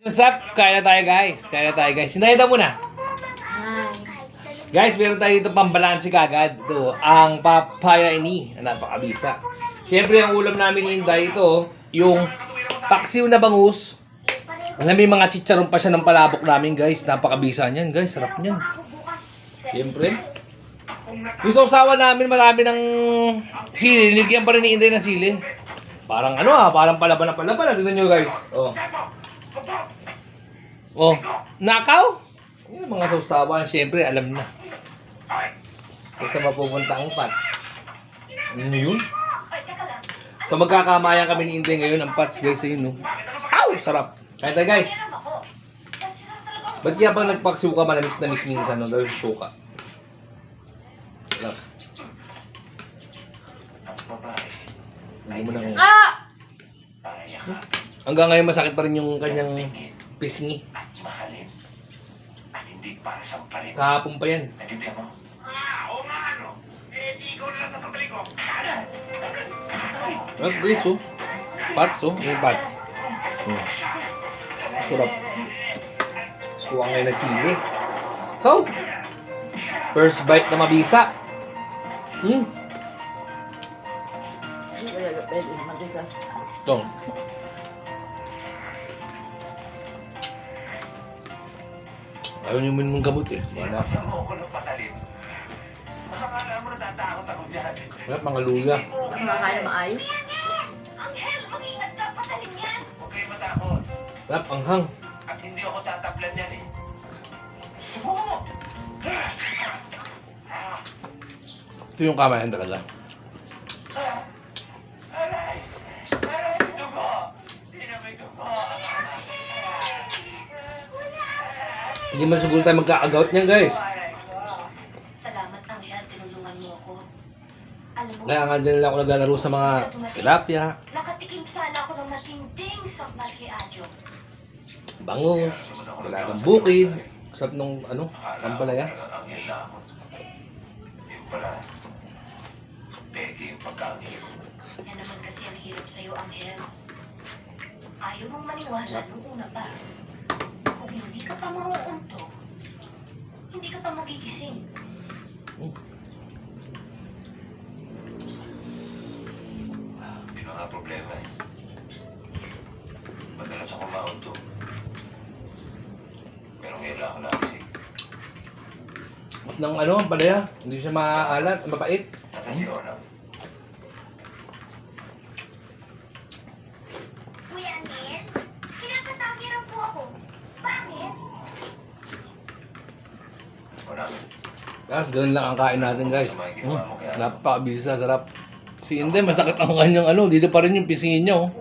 What's up? Kaya na tayo guys. Kaya na tayo guys. Sinayada muna. Guys, meron tayo dito pambalansi kagad. Ito, ang papaya ini. Napakabisa. Siyempre, ang ulam namin ni Inday ito, yung paksiw na bangus. Alam, may mga chicharon pa siya ng palabok namin guys. Napakabisa niyan guys. Sarap niyan. Siyempre. Yung sausawan namin, marami ng sili. Niligyan pa rin ni Inday ng sili. Parang ano parang palaban na palaban. Tignan nyo guys. Oh. Oh, nakaw? Yung mga sausawan, syempre, alam na. Kasi mapupunta ang Pats. Ano yun? So, magkakamayan kami ni Inday ngayon. Ang Pats, guys, ayun, no? Ow! Sarap. Kaya tayo, guys. Ba't kaya pang nagpaksuka, manamis na miss minsan, no? Dahil suka. Sarap. Hindi mo nang... Hanggang ngayon, masakit pa rin yung kanyang pisngi. Kahapon pa yan. Guys, oh. Pats, oh. Yung pats. Sarap. Suwang ngayon na sili. So, first bite na mabisa. Ito. Ayaw niyo mong gamot eh. Wala. Wala, mga luya. Nakakain na maayos. Wala, anghang. At hindi ako tatablan yan eh. Ito yung kamayan talaga. Hindi masugol tayo magka-agout niyan guys. Salamat ang lahat, tinulungan mo ako. Alam mo, Kaya nga dyan lang ako naglalaro sa mga tilapia, nakatikim sana ako ng matinding sambal kay Adjo. bangus, talagang bukid. Sarap nung ano, ampalaya. Yung pala, peke yung pagkangin. Yan naman kasi ang hirap sa'yo, Angel. Ayaw mong maniwala nung una pa. Kung hindi ka pa mauunto, hindi ka pa magigising. Hindi na nga problema eh. Madalas ako maunto. Pero ngayon lang ako nagising. Ng ano, ampalaya, hindi siya maaalat, mapait. Kasi yun ah. Kuya Angel, kinakatawag rin po ako. Bakit? Wala. Guys, ganun lang ang kain natin guys. Napakabisa, sarap. Si Inday, masakit ang kanyang ano, dito pa rin yung pisingin niya oh.